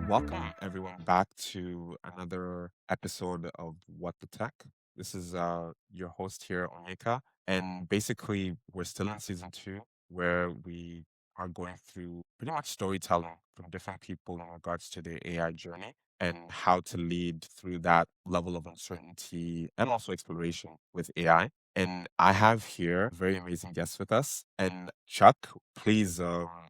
Welcome everyone back to another episode of What the Tech. This is your host here, Onyeka, and basically we're still in season two where we are going through pretty much storytelling from different people in regards to their AI journey and how to lead through that level of uncertainty and also exploration with AI. And I have here a very amazing guest with us. And Chuck, please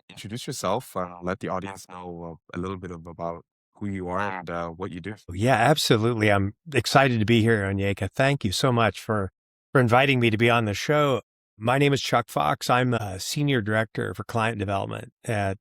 introduce yourself and let the audience know a little bit about who you are and what you do. Yeah, absolutely. I'm excited to be here, Onyeka. Thank you so much for inviting me to be on the show. My name is Chuck Fox. I'm a senior director for client development at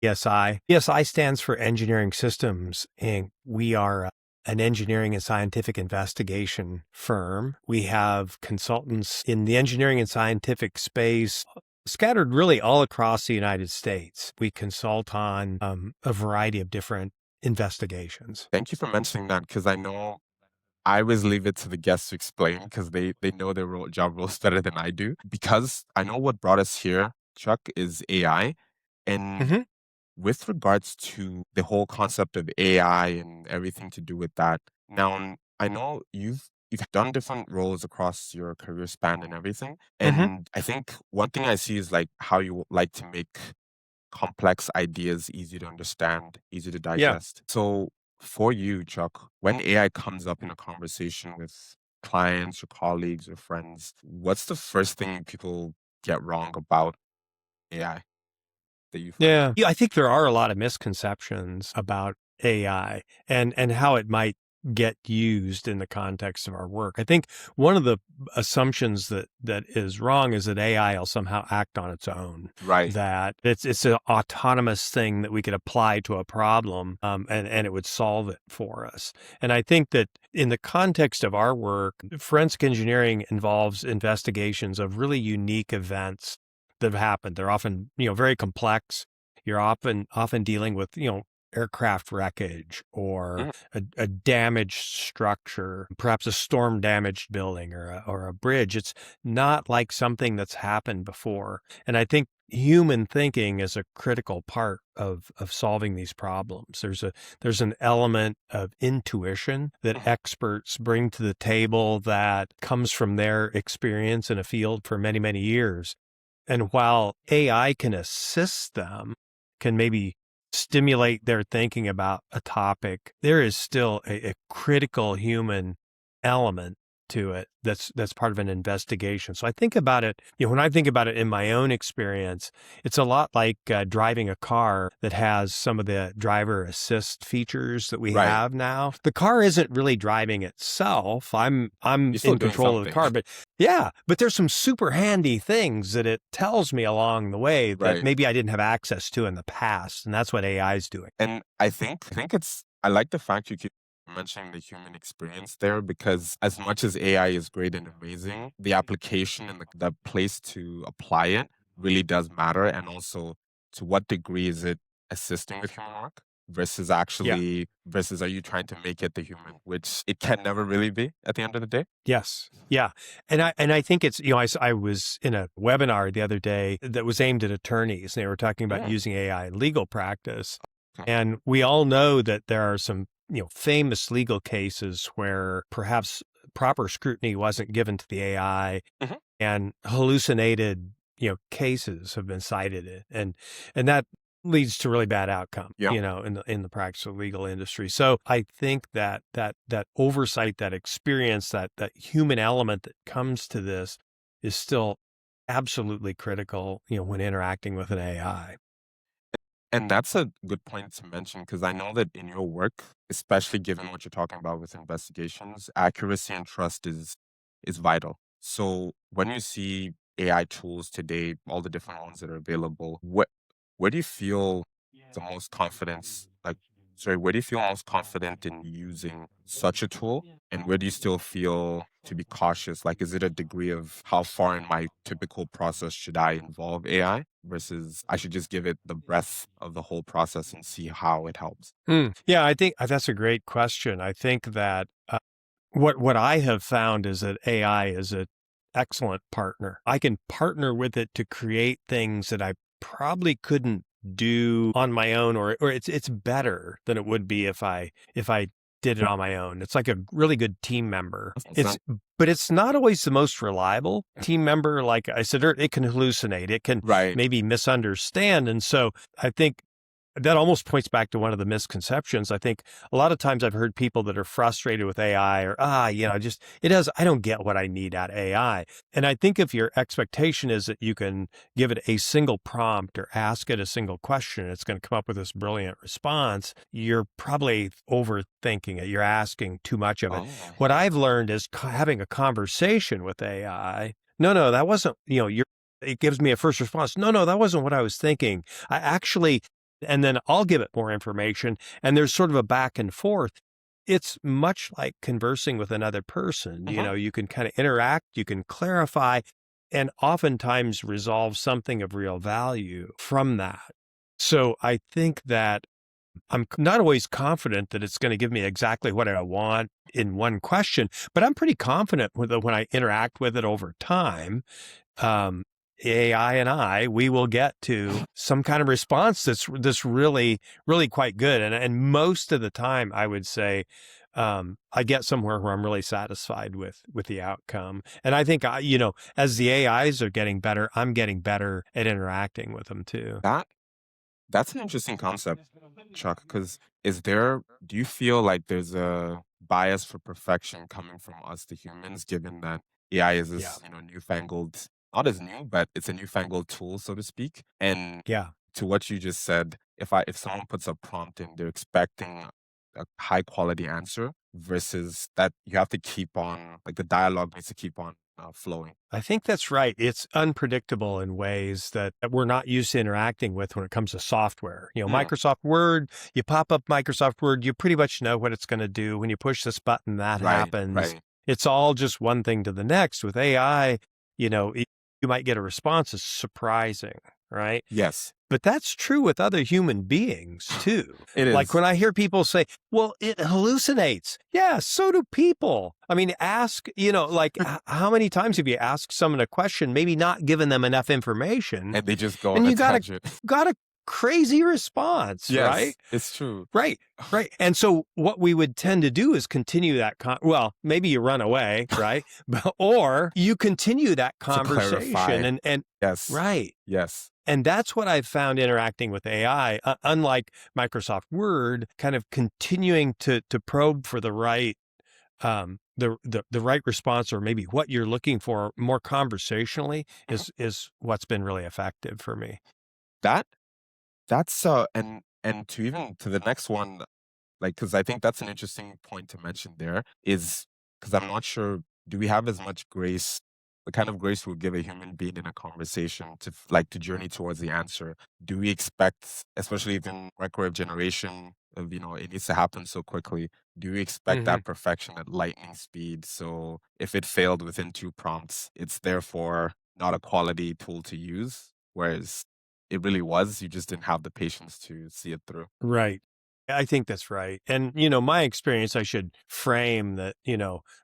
ESI. ESI stands for Engineering Systems Inc. We are an engineering and scientific investigation firm. We have consultants in the engineering and scientific space scattered really all across the United States. We consult on a variety of different investigations. Thank you for mentioning that because I know I always leave it to the guests to explain because they know their job roles better than I do. Because I know what brought us here, Chuck, is AI. And hmm with regards to the whole concept of AI and everything to do with that, now I know you've done different roles across your career span and everything. hmm And I think one thing I see is like how you like to make complex ideas easy to understand, easy to Yeah. digest. So for you, Chuck, when AI comes up in a conversation with clients or colleagues or friends, what's the first thing people get wrong about AI that you find? Yeah, I think there are a lot of misconceptions about AI and how it might get used in the context of our work. I think one of the assumptions that is wrong is that AI will somehow act on its own, Right. that it's an autonomous thing that we could apply to a problem, and it would solve it for us. And I think that in the context of our work, forensic engineering involves investigations of really unique events that have happened. They're often, very complex. You're often dealing with, aircraft wreckage or Mhm. a damaged structure, perhaps a storm damaged building or a bridge. It's not like something that's happened before. And I think human thinking is a critical part of solving these problems. There's an element of intuition that Mhm. experts bring to the table that comes from their experience in a field for many, many years. And while AI can assist them, can maybe stimulate their thinking about a topic, there is still a critical human element to it that's part of an investigation. So I think about it, when I think about it in my own experience, it's a lot like driving a car that has some of the driver assist features that we Right. have now. The car isn't really driving itself. I'm You're still in doing control of the something. car, but yeah, but there's some super handy things that it tells me along the way that Right. maybe I didn't have access to in the past. And that's what AI is doing. And I think I like the fact you keep mentioning the human experience there because as much as AI is great and amazing, the application and the place to apply it really does matter. And also to what degree is it assisting with human work Yeah. versus are you trying to make it the human, which it can never really be at the end of the day. Yes. Yeah. And I think it's, I was in a webinar the other day that was aimed at attorneys. They were talking about Mm, using AI in legal practice. okay. And we all know that there are some, famous legal cases where perhaps proper scrutiny wasn't given to the AI Mhm. and hallucinated, cases have been cited. And that leads to really bad outcome, Yeah. in the practice of legal industry. So I think that oversight, that experience, that human element that comes to this is still absolutely critical, when interacting with an AI. And that's a good point to mention because I know that in your work, especially given what you're talking about with investigations, accuracy and trust is vital. So when you see AI tools today, all the different ones that are available, where do you feel the most confidence? Like, sorry, where do you feel most confident in using such a tool? And where do you still feel to be cautious? Like, is it a degree of how far in my typical process should I involve AI versus I should just give it the breadth of the whole process and see how it helps? Yeah, I think that's a great question. I think that what I have found is that AI is an excellent partner. I can partner with it to create things that I probably couldn't do on my own, or it's better than it would be if I did it on my own. It's like a really good team member. So, But it's not always the most reliable team member. Like I said, it can hallucinate. It can right. maybe misunderstand. And so I think that almost points back to one of the misconceptions. I think a lot of times I've heard people that are frustrated with AI or, just I don't get what I need out of AI. And I think if your expectation is that you can give it a single prompt or ask it a single question, it's going to come up with this brilliant response, you're probably overthinking it. You're asking too much of it. Oh, What I've learned is having a conversation with AI. No, that wasn't, it gives me a first response. No, that wasn't what I was thinking. I actually, and then I'll give it more information. And there's sort of a back and forth. It's much like conversing with another person. mhm. You can kind of interact, you can clarify, and oftentimes resolve something of real value from that. So I think that I'm not always confident that it's going to give me exactly what I want in one question, but I'm pretty confident with it when I interact with it over time. um, AI and we will get to some kind of response that's really, really quite good. And most of the time, I would say, I get somewhere where I'm really satisfied with the outcome. And I think as the AIs are getting better, I'm getting better at interacting with them too. That that's an interesting concept, Chuck, because do you feel like there's a bias for perfection coming from us, the humans, given that AI is Yeah. this, newfangled, not as new, but it's a newfangled tool, so to speak. And Yeah. to what you just said, if someone puts a prompt in, they're expecting a high quality answer versus that you have to keep on, like the dialogue needs to keep on flowing. I think that's right. It's unpredictable in ways that we're not used to interacting with when it comes to software. Mm, Microsoft Word, you pop up Microsoft Word, you pretty much know what it's going to do. When you push this button, that right, happens. right. It's all just one thing to the next. With AI, you might get a response that's surprising, right? Yes, But that's true with other human beings too. it Like is. when I hear people say, well, it hallucinates. Yeah, so do people. I mean, ask, like how many times have you asked someone a question, maybe not given them enough information, And they just go on and a you got a tangent. got a crazy response, right? Yes, it's true. Right. Right. And so what we would tend to do is continue that well, maybe you run away, right? Or you continue that To conversation clarify. and Yes, right. yes. And that's what I've found interacting with AI, unlike Microsoft Word, kind of continuing to probe for the right the right response, or maybe what you're looking for more conversationally, Mhm. is what's been really effective for me. That that's, and to even to the next one, like, because I think that's an interesting point to mention there is because I'm not sure, do we have as much grace, the kind of grace we would give a human being in a conversation to to journey towards the answer? Do we expect, especially in microwave generation of, it needs to happen so quickly, do we expect Hmm. that perfection at lightning speed? So if it failed within 2 prompts, it's therefore not a quality tool to use, whereas it really was, you just didn't have the patience to see it through. Right. I think that's right. And, my experience, I should frame that,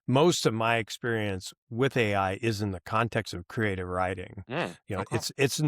most of my experience with AI is in the context of creative writing. Mm, okay. It's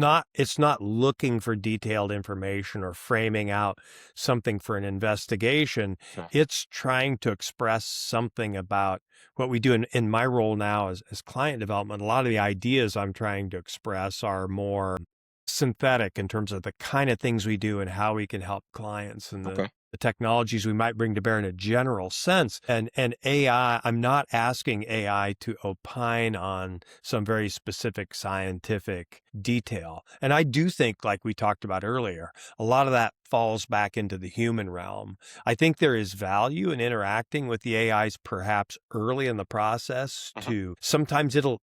not looking for detailed information or framing out something for an investigation. Okay. It's trying to express something about what we do. In my role now as client development, a lot of the ideas I'm trying to express are more synthetic in terms of the kind of things we do and how we can help clients and the Okay. technologies we might bring to bear in a general sense. And AI, I'm not asking AI to opine on some very specific scientific detail. And I do think, like we talked about earlier, a lot of that falls back into the human realm. I think there is value in interacting with the AIs perhaps early in the process. Mhm. To sometimes it'll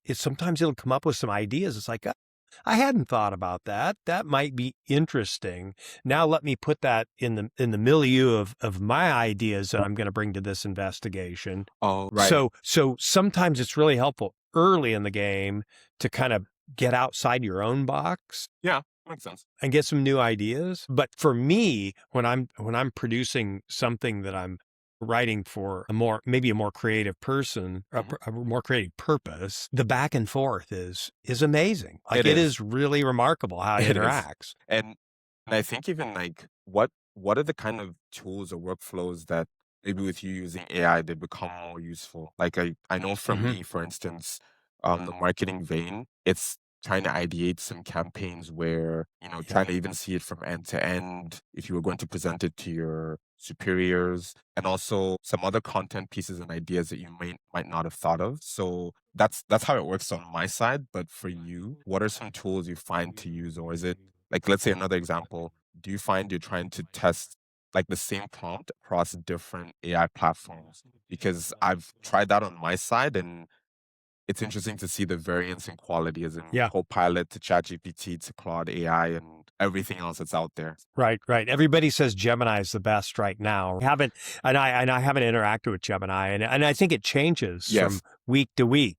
come up with some ideas. It's like, I hadn't thought about that. That might be interesting. Now let me put that in the milieu of my ideas that I'm going to bring to this investigation. Oh, right. So sometimes it's really helpful early in the game to kind of get outside your own box Yeah, makes sense. and get some new ideas. But for me, when I'm producing something that I'm writing for maybe a more creative person, Mhm. a more creative purpose, the back and forth is amazing. Like It it is. is really remarkable how it It is. interacts. And And I think even like what are the kind of tools or workflows that maybe with you using AI they become more useful? Like I know for Hmm. me, for instance, the marketing vein, it's trying to ideate some campaigns where, trying Yeah. to even see it from end to end, if you were going to present it to your superiors, and also some other content pieces and ideas that you might not have thought of. So that's how it works on my side. But for you, what are some tools you find to use, or is it like, let's say another example, do you find you're trying to test like the same prompt across different AI platforms? Because I've tried that on my side and it's interesting to see the variance in quality as in Yeah. Copilot to ChatGPT to Claude AI and everything else that's out there. Right, right. Everybody says Gemini is the best right now. I haven't interacted with Gemini, and I think it changes Yes. from week to week.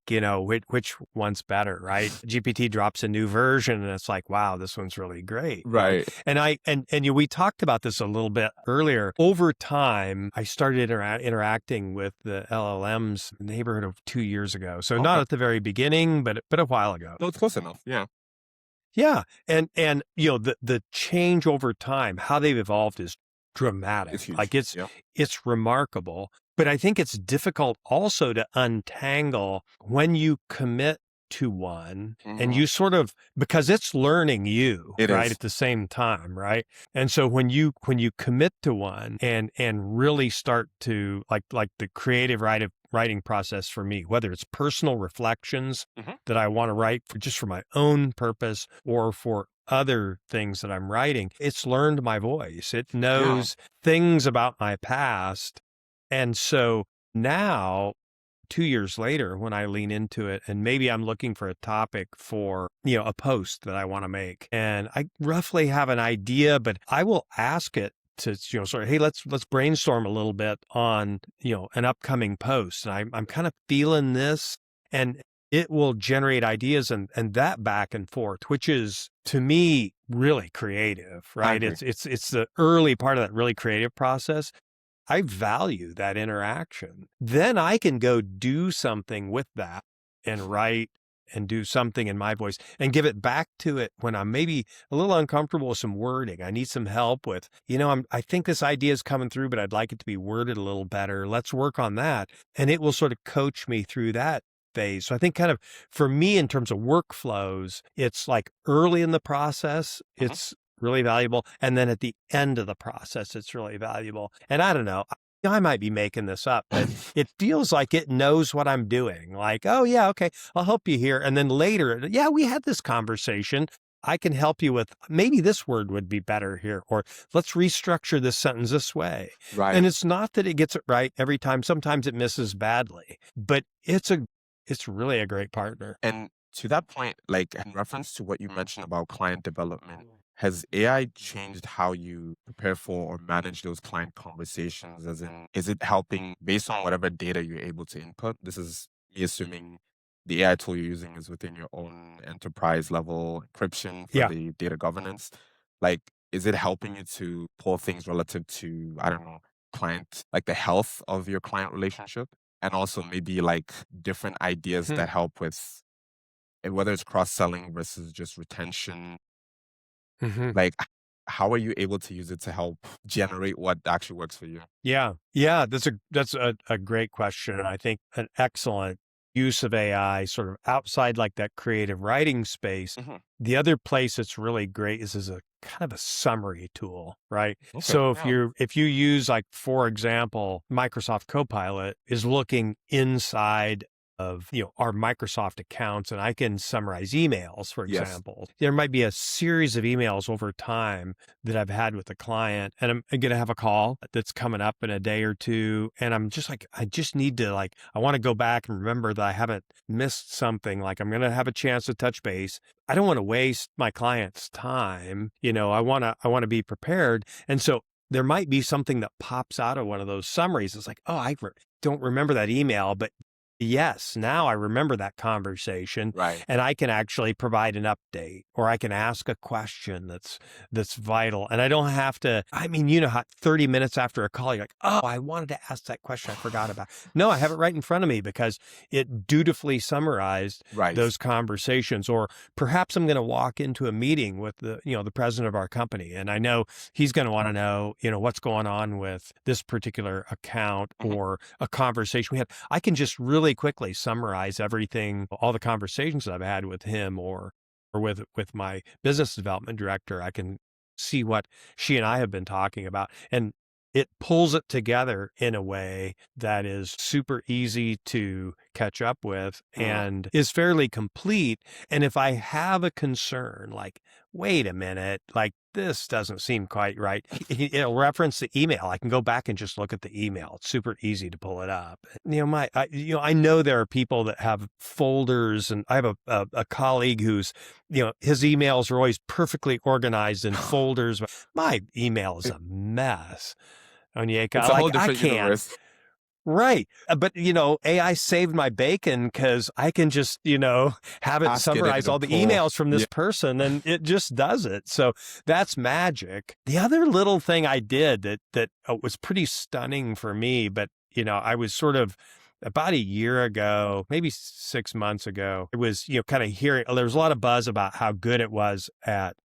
Which one's better, right? GPT drops a new version, and it's like, wow, this one's really great. Right. We talked about this a little bit earlier. Over time, I started interacting with the LLMs in the neighborhood of 2 years ago. So not Okay. at the very beginning, but a while ago. No, it's close enough. Yeah. Yeah, and the change over time, how they've evolved is It's dramatic. huge. Like Yeah. it's remarkable, but I think it's difficult also to untangle when you commit to one and Hmm. you sort of because it's learning you, It right, is. at the same time, right? And so when you commit to one and really start to like the creative writing process for me, whether it's personal reflections Hmm. that I want to write for just for my own purpose or for other things that I'm writing. It's learned my voice. It Yeah. knows things about my past. And so now, 2 years later, when I lean into it, and maybe I'm looking for a topic for, a post that I want to make, and I roughly have an idea, but I will ask it to, sort of, hey, let's brainstorm a little bit on, an upcoming post. And I'm kind of feeling this. And it will generate ideas and that back and forth, which is to me really creative, I right? agree. It's the early part of that really creative process. I value that interaction. Then I can go do something with that and write and do something in my voice and give it back to it when I'm maybe a little uncomfortable with some wording. I need some help with, I think this idea is coming through, but I'd like it to be worded a little better. Let's work on that. And it will sort of coach me through that phase. So I think kind of for me in terms of workflows, it's like early in the process, Hmm. it's really valuable. And then at the end of the process, it's really valuable. And I don't know, I might be making this up, but it feels like it knows what I'm doing. Like, oh, yeah, okay, I'll help you here. And then later, yeah, we had this conversation. I can help you with maybe this word would be better here, or let's restructure this sentence this way. Right. And it's not that it gets it right every time. Sometimes it misses badly, but it's really a great partner. And to that point, like in reference to what you mentioned about client development, has AI changed how you prepare for or manage those client conversations? As in, is it helping based on whatever data you're able to input? This is me assuming the AI tool you're using is within your own enterprise level encryption for Yeah. the data governance. Like, is it helping you to pull things relative to, I don't know, client, like the health of your client relationship? And also maybe like different ideas Hmm. that help with whether it's cross-selling versus just retention, Hmm. like how are you able to use it to help generate what actually works for you? Yeah. Yeah. That's a great question. And I think an excellent use of AI sort of outside like that creative writing space. Hmm. The other place that's really great is as a kind of a summary tool, right? Okay. So if Yeah. you use like, for example, Microsoft Copilot is looking inside of our Microsoft accounts and I can summarize emails, for Yes. example. There might be a series of emails over time that I've had with a client and I'm going to have a call that's coming up in a day or two. And I'm just like, I just need to I want to go back and remember that I haven't missed something. Like I'm going to have a chance to touch base. I don't want to waste my client's time. I want to be prepared. And so there might be something that pops out of one of those summaries. It's like, oh, don't remember that email, but Yes, now I remember that conversation Right. and I can actually provide an update or I can ask a question that's vital. And I don't have to, I mean, you know how 30 minutes after a call, you're like, oh, I wanted to ask that question I forgot about. No, I have it right in front of me because it dutifully summarized Right. those conversations. Or perhaps I'm going to walk into a meeting with the president of our company and I know he's going to want to know, what's going on with this particular account Mhm. or a conversation we had. I can just really quickly summarize everything, all the conversations that I've had with him or with my business development director. I can see what she and I have been talking about. And it pulls it together in a way that is super easy to catch up with Mm. and is fairly complete. And if I have a concern, like, wait a minute, like this doesn't seem quite right, it'll reference the email. I can go back and just look at the email. It's super easy to pull it up. I know there are people that have folders, and I have a colleague who's, his emails are always perfectly organized in folders. My email is a mess. It's Onyeka, a whole like I different can't. universe. Right. But, AI saved my bacon because I can just, have it Ask it and summarize it'll all the pull. emails from Yeah. this person and it just does it. So that's magic. The other little thing I did that was pretty stunning for me, but, I was sort of about a year ago, maybe 6 months ago, it was, kind of hearing, there was a lot of buzz about how good it was at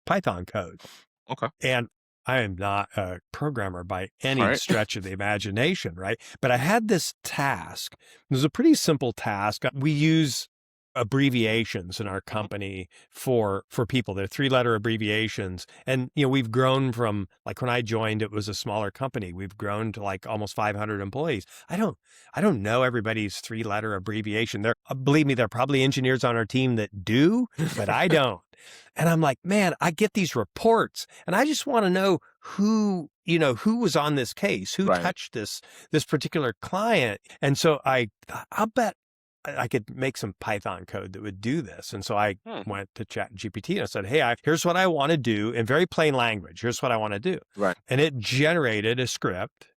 Python code. Okay. And I am not a programmer by All any right. stretch of the imagination, right? But I had this task. It was a pretty simple task. We use abbreviations in our Mhm. company for people. They're 3-letter abbreviations. And, we've grown from, like, when I joined, it was a smaller company. We've grown to like almost 500 employees. I don't know everybody's 3-letter abbreviation. Believe me, there are probably engineers on our team that do, but I don't. And I'm like, man, I get these reports and I just want to know who was on this case, who Right. touched this particular client. And so I'll bet I could make some Python code that would do this. And so I Hmm. went to ChatGPT and I said, hey, here's what I want to do in very plain language. Here's what I want to do. Right. And it generated a script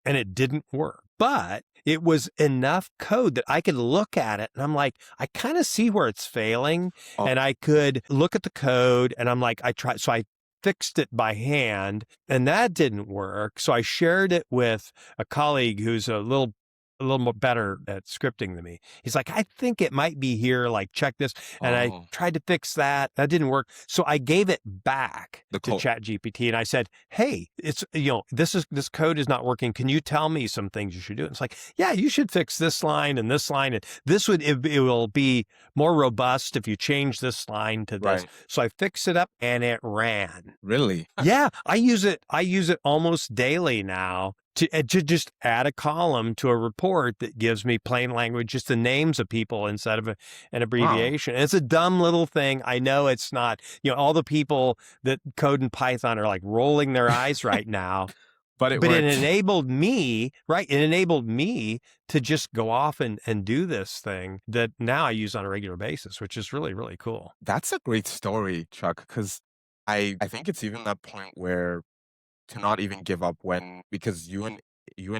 and it didn't work. But it was enough code that I could look at it and I'm like, I kind of see where it's failing. Oh, And I could look at the code and I'm like, so I fixed it by hand and that didn't work. So I shared it with a colleague who's a little more better at scripting than me. He's like, I think it might be here. Like, check this. And I oh, tried to fix that. That didn't work. So I gave it back the to code. ChatGPT and I said, hey, it's, this code is not working. Can you tell me some things you should do? And it's like, yeah, you should fix this line and this line. And it will be more robust if you change this line to this. Right. So I fixed it up and it ran. Really? Yeah, I use it almost daily now to just add a column to a report that gives me plain language, just the names of people instead of an Wow. abbreviation. And it's a dumb little thing. I know it's not, all the people that code in Python are like rolling their eyes right now, But it but it worked. enabled me, right? It enabled me to just go off and do this thing that now I use on a regular basis, which is really, really cool. That's a great story, Chuck, because I think it's even that point where to not even give up when because you and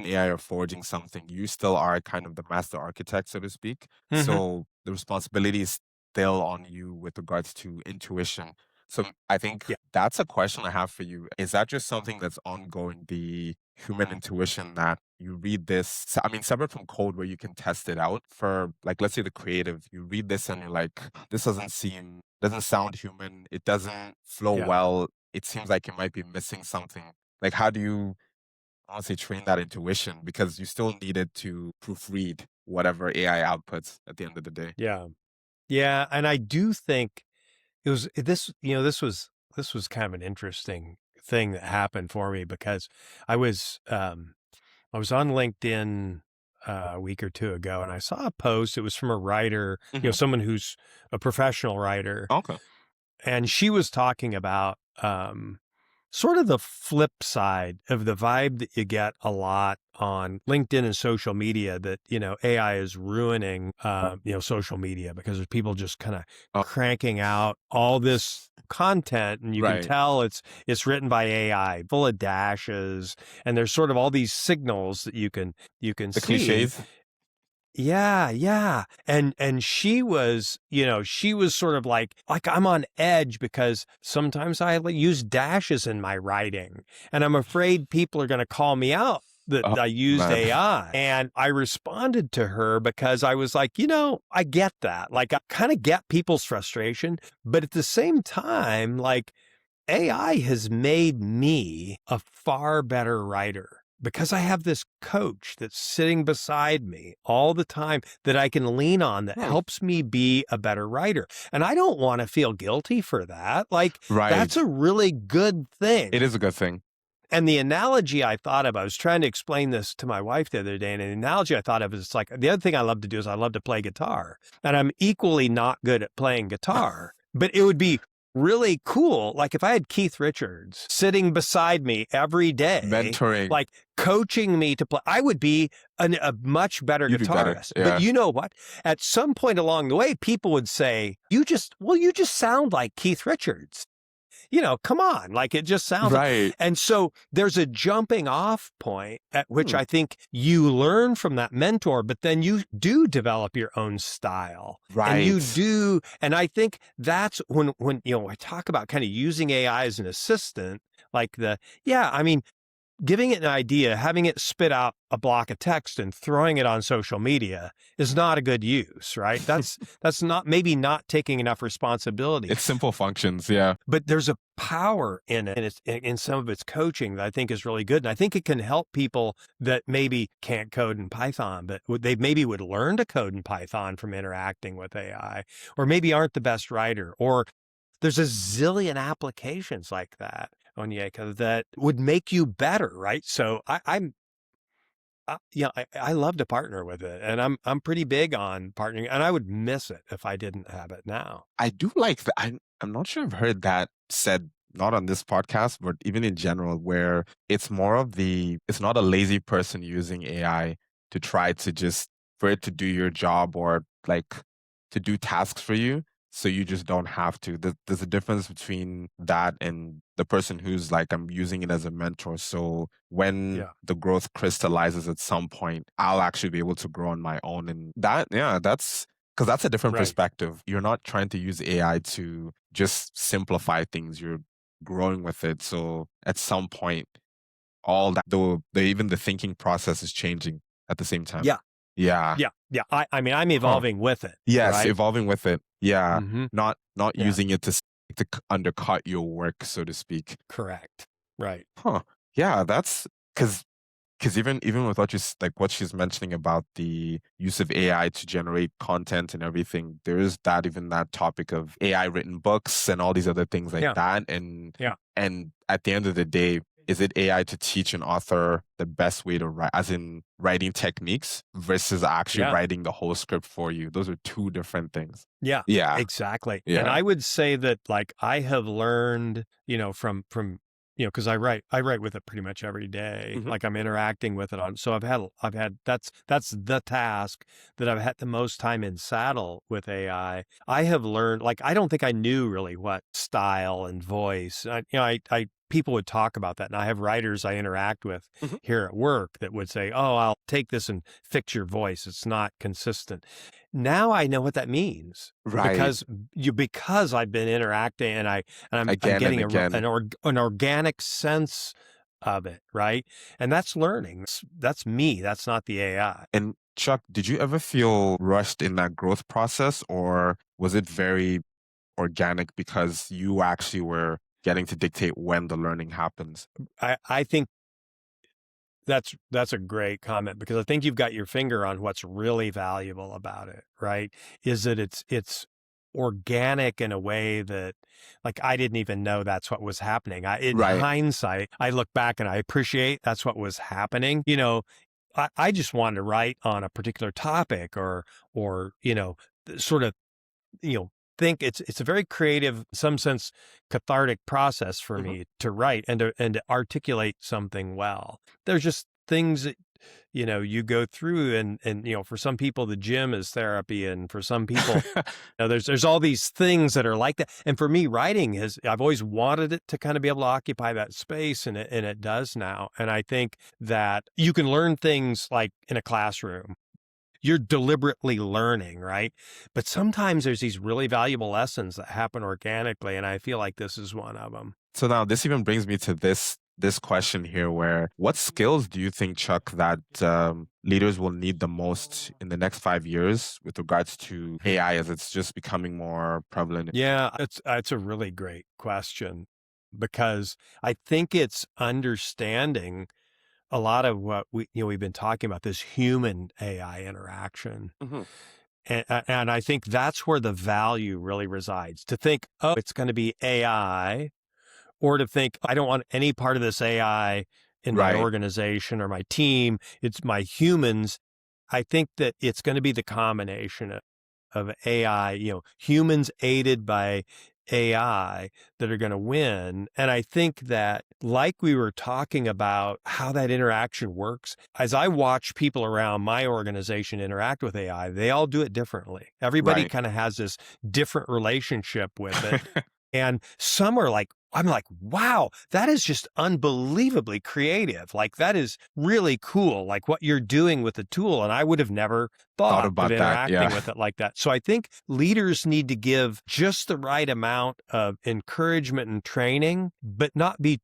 AI are forging something, you still are kind of the master architect, so to speak. Hmm. So the responsibility is still on you with regards to intuition. So I think Yeah. that's a question I have for you. Is that just something that's ongoing, the human intuition that you read this? I mean, separate from code where you can test it out for, like, let's say the creative, you read this and you're like, this doesn't sound human. It doesn't flow Yeah. well. It seems like it might be missing something. Like, how do you honestly train that intuition? Because you still needed to proofread whatever AI outputs at the end of the day. Yeah. Yeah. And I do think it was this was kind of an interesting thing that happened for me because I was I was on LinkedIn a week or two ago and I saw a post. It was from a writer, Hmm. someone who's a professional writer, Okay. and she was talking about sort of the flip side of the vibe that you get a lot on LinkedIn and social media that, AI is ruining, social media because there's people just kind of Oh, cranking out all this content and you can right. tell it's written by AI, full of dashes, and there's sort of all these signals that you can The see. cliches. Yeah, yeah. And she was, she was sort of like I'm on edge because sometimes I use dashes in my writing and I'm afraid people are going to call me out that Oh I used man. AI. And I responded to her because I was like, I get that. Like I kind of get people's frustration, but at the same time, like AI has made me a far better writer because I have this coach that's sitting beside me all the time that I can lean on that Hmm. helps me be a better writer. And I don't want to feel guilty for that. Like, that's Right. a really good It thing. is a good thing. And the analogy I thought of, I was trying to explain this to my wife the other day, and the analogy I thought of is like the other thing I love to do is I love to play guitar. And I'm equally not good at playing guitar, but it would be really cool. Like if I had Keith Richards sitting beside me every day, Mentoring. like coaching me to play, I would be a much better You'd be better. guitarist. But Yeah. you know what? At some point along the way, people would say, you just sound like Keith Richards. Come on, like it just sounds like, Right. and so there's a jumping off point at which Hmm. I think you learn from that mentor, but then you do develop your own style and you Right. do. And I think that's when, I talk about kind of using AI as an assistant, like I mean, giving it an idea, having it spit out a block of text and throwing it on social media is not a good use, right? That's not maybe not taking enough responsibility. It's simple functions. Yeah. But there's a power in it, and it's in some of its coaching that I think is really good. And I think it can help people that maybe can't code in Python, but they maybe would learn to code in Python from interacting with AI, or maybe aren't the best writer, or there's a zillion applications like that, Onyeka, that would make you better, right? So I love to partner with it, and I'm pretty big on partnering, and I would miss it if I didn't have it now. I do like that. I'm not sure I've heard that said, not on this podcast, but even in general, where it's more of it's not a lazy person using AI to try to just, for it to do your job or like to do tasks for you. So you just don't have to. There's a difference between that and the person who's like, I'm using it as a mentor. So when Yeah, the growth crystallizes at some point, I'll actually be able to grow on my own. And that, yeah, that's because that's a different right. perspective. You're not trying to use AI to just simplify things. You're growing with it. So at some point, all that, though, even the thinking process is changing at the same time. Yeah, Yeah. yeah, yeah. I mean, I'm Huh. evolving with it, Yes, right? evolving with it. Yeah. Mm-hmm. Not Yeah, using it to undercut your work, so to speak. correct. Right. Huh. Yeah, that's because even with like what she's mentioning about the use of AI to generate content and everything, there is that topic of AI written books and all these other things like Yeah, that. yeah, And at the end of the day, is it AI to teach an author the best way to write, as in writing techniques versus actually yeah. writing the whole script for you? Those are two different things. Yeah, Yeah. exactly. And Yeah. I would say that like I have learned, from because I write with it pretty much every day. Hmm. Like I'm interacting with it on. So I've had that's the task that I've had the most time in saddle with AI. I have learned like I don't think I knew really what style and voice. I people would talk about that, and I have writers I interact with Hmm. here at work that would say, "Oh, I'll take this and fix your voice. It's not consistent." Now I know what that means Right. because I've been interacting and I'm Again and getting again. an organic sense of it, right? And that's learning. That's me. That's not the AI. And Chuck, did you ever feel rushed in that growth process, or was it very organic because you actually were getting to dictate when the learning happens? I think that's a great comment because I think you've got your finger on what's really valuable about it, right? Is that it's organic in a way that like I didn't even know that's what was happening. In Right. hindsight, I look back and I appreciate that's what was happening. I just wanted to write on a particular topic or sort of think it's a very creative, some sense cathartic process for Hmm. me to write and to articulate something well. There's just things that you go through and for some people the gym is therapy, and for some people there's all these things that are like that. And for me, writing is I've always wanted it to kind of be able to occupy that space, and it does now. And I think that you can learn things like in a classroom you're deliberately learning, right? But sometimes there's these really valuable lessons that happen organically, and I feel like this is one of them. So now this even brings me to this question here, where what skills do you think, Chuck, that leaders will need the most in the next 5 years with regards to AI as it's just becoming more prevalent? Yeah, it's a really great question because I think it's understanding a lot of what we've been talking about, this human AI interaction. Hmm. And I think that's where the value really resides. To think, oh, it's going to be AI, or to think, I don't want any part of this AI in my Right, organization or my team. It's my humans. I think that it's going to be the combination of AI, humans aided by AI that are going to win. And I think that, like we were talking about how that interaction works, as I watch people around my organization interact with AI, they all do it differently. Everybody right. kind of has this different relationship with it. And some are like, I'm like, wow, that is just unbelievably creative. Like, that is really cool. Like what you're doing with the tool. And I would have never Thought thought of about that. interacting Yeah. with it like that. So I think leaders need to give just the right amount of encouragement and training, but not be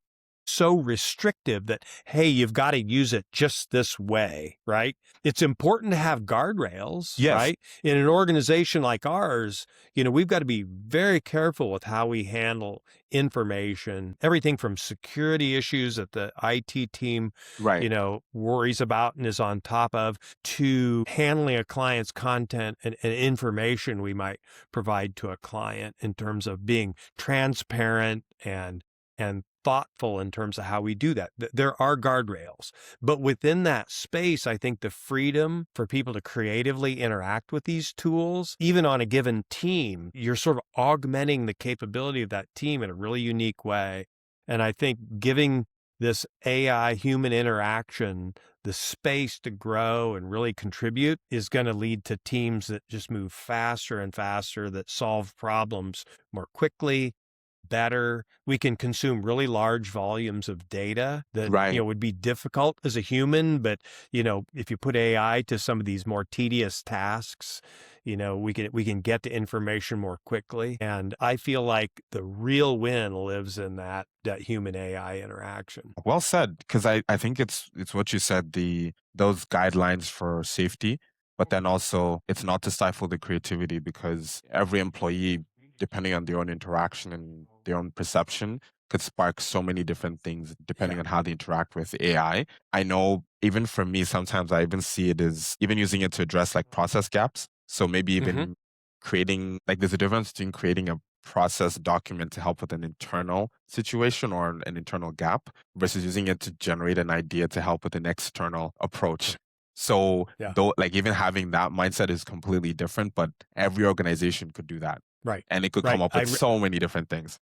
so restrictive that, hey, you've got to use it just this way, right? It's important to have guardrails, Yes. right? In an organization like ours, we've got to be very careful with how we handle information, everything from security issues that the IT team, Right. worries about and is on top of, to handling a client's content and information we might provide to a client in terms of being transparent and thoughtful in terms of how we do that. There are guardrails, but within that space, I think the freedom for people to creatively interact with these tools, even on a given team, you're sort of augmenting the capability of that team in a really unique way. And I think giving this AI human interaction the space to grow and really contribute is going to lead to teams that just move faster and faster, that solve problems more quickly, better. We can consume really large volumes of data that, Right. would be difficult as a human. But, if you put AI to some of these more tedious tasks, we can get to information more quickly. And I feel like the real win lives in that human AI interaction. Well said, because I think it's what you said, those guidelines for safety, but then also it's not to stifle the creativity because every employee, depending on their own interaction and their own perception, could spark so many different things depending Yeah. on how they interact with AI. I know even for me, sometimes I even see it as even using it to address like process gaps. So maybe Hmm. even creating like there's a difference between creating a process document to help with an internal situation or an internal gap versus using it to generate an idea to help with an external approach. So Yeah. though like even having that mindset is completely different, but every organization could do that. Right. And it could come Right. up with so many different things.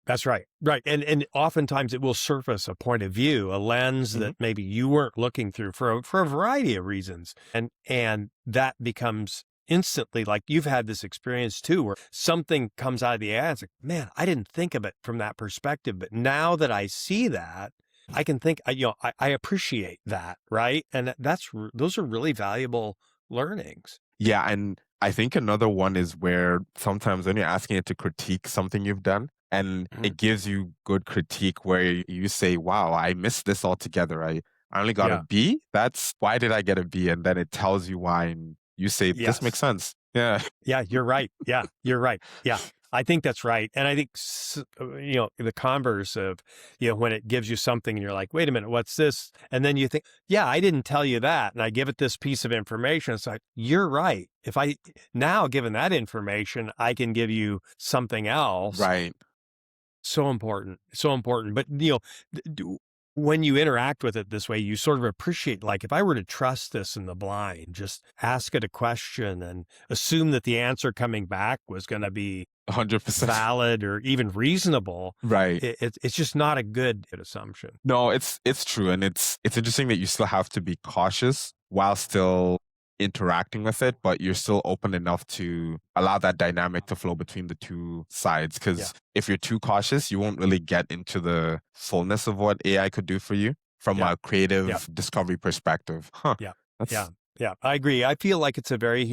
That's right. Right. And oftentimes it will surface a point of view, a lens Mhm. that maybe you weren't looking through for a variety of reasons. And that becomes instantly, like, you've had this experience too, where something comes out of the ad. It's like, man, I didn't think of it from that perspective. But now that I see that, I can think, I appreciate that. Right. And those are really valuable learnings. Yeah, and I think another one is where sometimes when you're asking it to critique something you've done, and Mhm. it gives you good critique where you say, "Wow, I missed this altogether. I only got a Yeah. B. That's why did I get a B?" And then it tells you why, and you say, "This makes Yes. sense." Yeah. Yeah, you're right. Yeah, you're right. Yeah, I think that's right. And I think, the converse of, when it gives you something and you're like, wait a minute, what's this? And then you think, yeah, I didn't tell you that. And I give it this piece of information. It's like, you're right. If I now, given that information, I can give you something else. Right. So important, so important. But, when you interact with it this way, you sort of appreciate, like, if I were to trust this in the blind, just ask it a question and assume that the answer coming back was going to be 100%. valid or even reasonable, Right. it's just not a good assumption. No, it's true, and it's interesting that you still have to be cautious while still interacting with it, but you're still open enough to allow that dynamic to flow between the two sides. Yeah, Because if you're too cautious, you won't really get into the fullness of what AI could do for you from yeah, a yeah, creative discovery perspective. Huh. yeah, That's yeah. Yeah, I agree. I feel like it's a very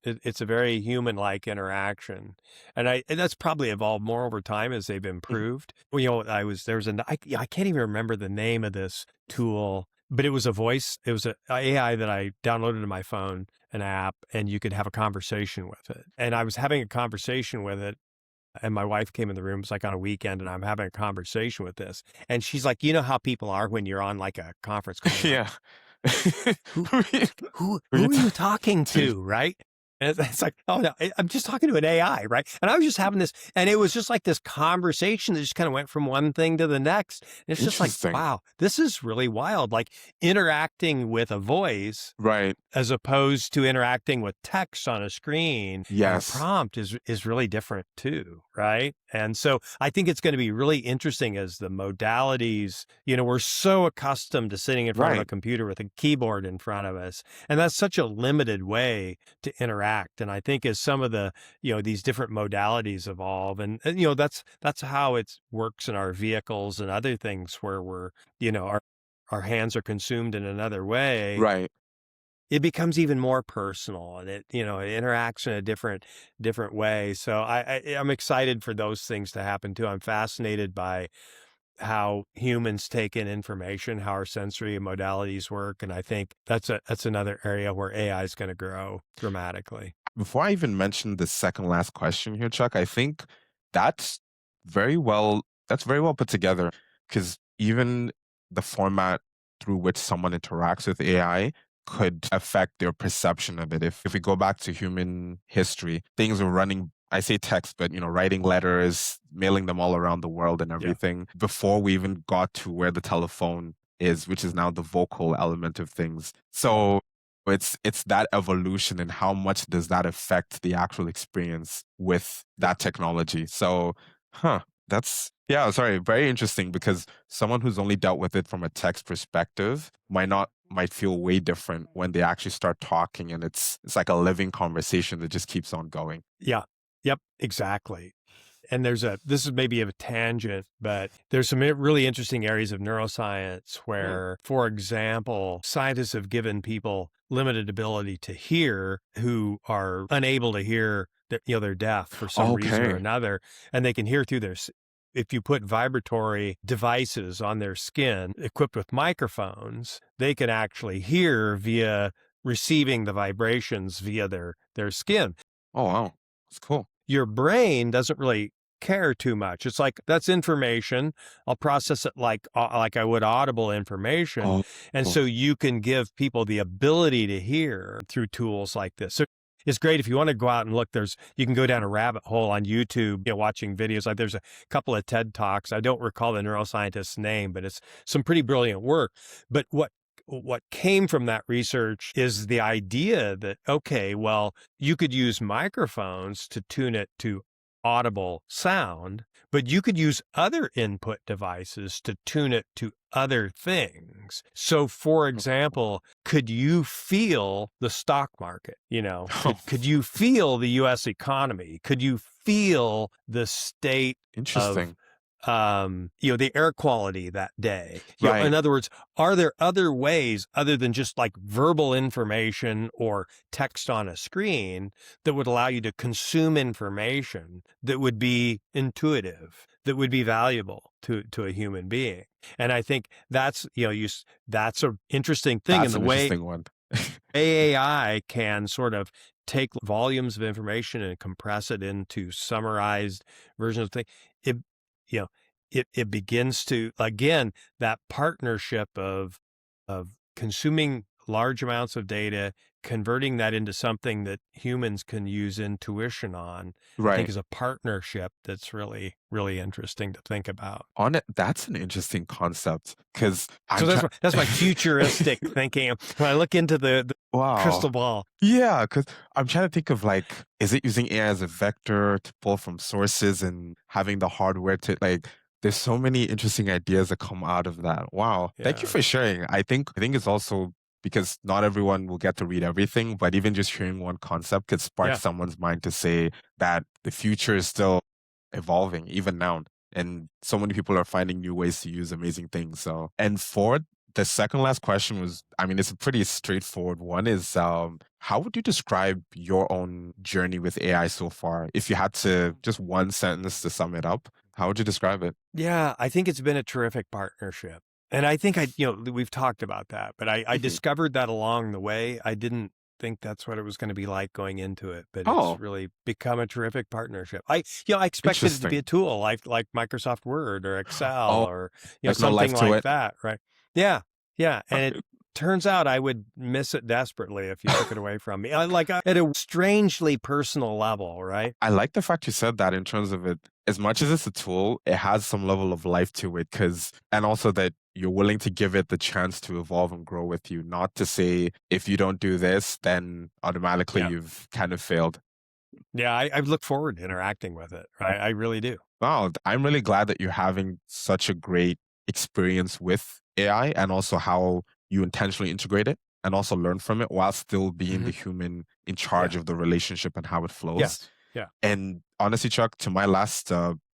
it's a very human-like interaction. And that's probably evolved more over time as they've Mhm. improved. Well, there was I can't even remember the name of this tool, but it was a AI that I downloaded to my phone, an app, and you could have a conversation with it. And I was having a conversation with it, and my wife came in the room. It's like on a weekend, and I'm having a conversation with this. And she's like, you know how people are when you're on like a conference call, you're like, Yeah. who Who are you who are you who are you talking talking to? to, right? And it's like, oh no, I'm just talking to an AI, right? And I was just having this, and it was just like this conversation that just kind of went from one thing to the next. And it's just like, Interesting. wow, this is really wild. Like interacting with a voice Right. as opposed to interacting with text on a screen and a Yes. prompt is really different too, right? And so I think it's going to be really interesting as the modalities, we're so accustomed to sitting in front of a Right. computer with a keyboard in front of us, and that's such a limited way to interact. And I think as some of the, these different modalities evolve, and that's how it works in our vehicles and other things where we're, our hands are consumed in another way, Right. it becomes even more personal, and it interacts in a different way. So I'm excited for those things to happen too. I'm fascinated by how humans take in information, how our sensory modalities work. And I think that's another area where AI is going to grow dramatically. Before I even mention the second last question here, Chuck, I think that's that's very well put together because even the format through which someone interacts with AI could affect their perception of it. If we go back to human history, things were running, I say text, but writing letters, mailing them all around the world and Yeah. everything before we even got to where the telephone is, which is now the vocal element of things. Yeah. So it's that evolution and how much does that affect the actual experience with Yeah. that technology. So, that's yeah, sorry, very interesting because someone who's only dealt with it from a text perspective might feel way different when they actually start talking and it's like a living conversation that just keeps on going. Yeah. Yep. Exactly. And this is maybe a tangent, but there's some really interesting areas of neuroscience Hmm. where, for example, scientists have given people limited ability to hear who are unable to hear, they're deaf for some reason or Okay. another, and they can hear through if you put vibratory devices on their skin equipped with microphones, they can actually hear via receiving the vibrations via their skin. Oh wow. It's cool. Your brain doesn't really care too much. It's like, that's information. I'll process it like I would audible information. Oh, And so you can give people the ability to hear through tools like this. So it's great if you want to go out and look. You can go down a rabbit hole on YouTube, watching videos. Like there's a couple of TED Talks. I don't recall the neuroscientist's name, but it's some pretty brilliant work. But what came from that research is the idea that, okay, well, you could use microphones to tune it to audible sound, but you could use other input devices to tune it to other things. So, for example, could you feel the stock market? Could you feel the US economy? Could you feel the state of interesting. the air quality that day? In Right. other words, are there other ways other than just like verbal information or text on a screen that would allow you to consume information that would be intuitive, that would be valuable to a human being? And I think that's, that's an interesting thing in That's the an way interesting one. AI can sort of take volumes of information and compress it into summarized versions of things. It, you know, it begins to, again, that partnership of consuming large amounts of data, converting that into something that humans can use intuition on, I think Right. is a partnership that's really, really interesting to think about. On it, that's an interesting concept because So I'm that's trying. my futuristic thinking. When I look into the Wow. crystal ball. Yeah, because I'm trying to think of like, is it using AI as a vector to pull from sources and having the hardware to like, there's so many interesting ideas that come out of that. Wow. Thank you Yeah. for sharing. I think it's also because not everyone will get to read everything, but even just hearing one concept could spark Yeah. someone's mind to say that the future is still evolving even now. And so many people are finding new ways to use amazing things. So, and for The second last question was, I mean, it's a pretty straightforward one, is how would you describe your own journey with AI so far? If you had to just one sentence to sum it up, how would you describe it? Yeah, I think it's been a terrific partnership. And I think we've talked about that, but I Mhm. discovered that along the way. I didn't think that's what it was going to be like going into it, but it's Oh, really become a terrific partnership. I expected it to be a interesting. tool like Microsoft Word or Excel Oh, or, like no something life to like it. that, right? Yeah. Yeah. And it turns out I would miss it desperately if you took it away from me. At a strangely personal level, right? I like the fact you said that in terms of it. As much as it's a tool, it has some level of life to it, and also that you're willing to give it the chance to evolve and grow with you, not to say, if you don't do this, then automatically Yeah. you've kind of failed. Yeah, I look forward to interacting with it. I really do. Wow, I'm really glad that you're having such a great experience with AI and also how you intentionally integrate it and also learn from it while still being the Mhm. human in Yeah. charge of the relationship and how it flows. Yes. Yeah. And honestly, Chuck, to my last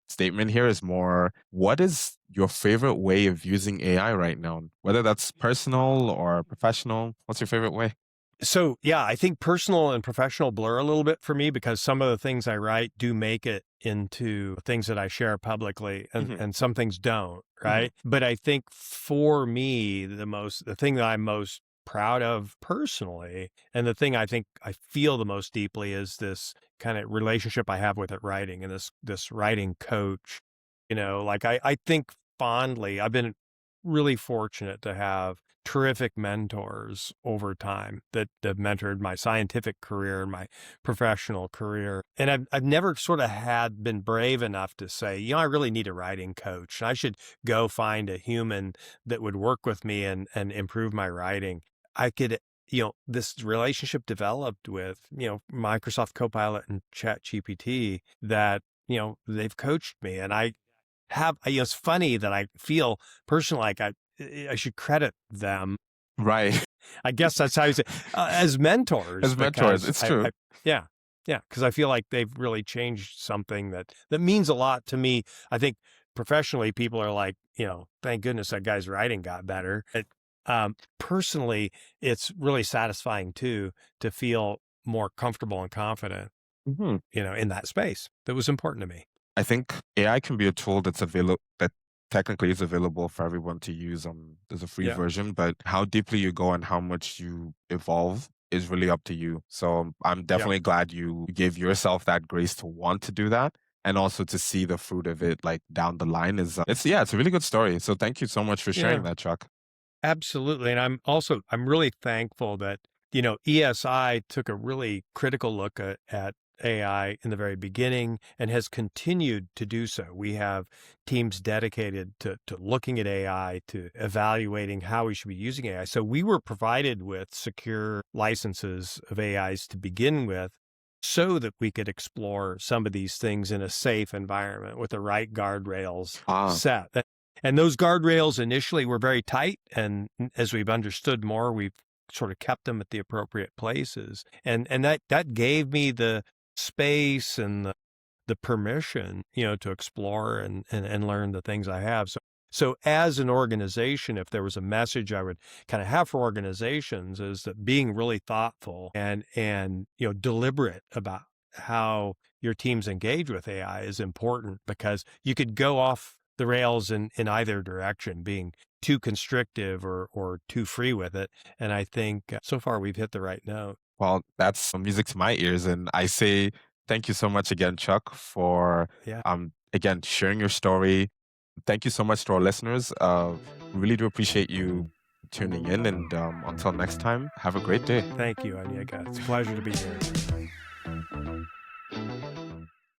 statement here is more, what is your favorite way of using AI right now? Whether that's personal or professional, what's your favorite way? So, yeah, I think personal and professional blur a little bit for me because some of the things I write do make it into things that I share publicly and Hmm. and some things don't, Hmm. right? But I think for me, the thing that I'm most proud of personally, and the thing I think I feel the most deeply is this kind of relationship I have with it writing and this writing coach. I think fondly, I've been really fortunate to have terrific mentors over time that have mentored my scientific career and my professional career. And I've never sort of been brave enough to say, I really need a writing coach. I should go find a human that would work with me and improve my writing. I could, this relationship developed with, Microsoft Copilot and Chat GPT that, they've coached me. And it's funny that I feel personally like I should credit them. Right. I guess that's how you say as mentors As mentors, because it's true. yeah, yeah, because I feel like they've really changed something that means a lot to me. I think professionally, people are like, thank goodness that guy's writing got better. Personally, it's really satisfying too to feel more comfortable and confident, Mhm. in that space. That was important to me. I think AI can be a tool that's available that technically is available for everyone to use. There's a free Yeah, version, but how deeply you go and how much you evolve is really up to you. So I'm yeah, definitely glad you gave yourself that grace to want to do that and also to see the fruit of it like down the line is it's yeah, it's a really good story. So thank you so much for sharing yeah. that, Chuck. Absolutely. And I'm really thankful that, ESI took a really critical look at AI in the very beginning and has continued to do so. We have teams dedicated to looking at AI, to evaluating how we should be using AI. So we were provided with secure licenses of AIs to begin with so that we could explore some of these things in a safe environment with the right guardrails Ah, set. And those guardrails initially were very tight. And as we've understood more, we've sort of kept them at the appropriate places. And that gave me the space and the permission, to explore and learn the things I have. So as an organization, if there was a message I would kind of have for organizations is that being really thoughtful and deliberate about how your teams engage with AI is important because you could go off the rails in either direction, being too constrictive or too free with it. And I think so far we've hit the right note. well, that's some music to my ears. And I say thank you so much again, Chuck, for Yeah. again sharing your story. Thank you so much to our listeners. Really do appreciate you tuning in. And until next time, have a great day. Thank you, Onyeka. It's a pleasure to be here.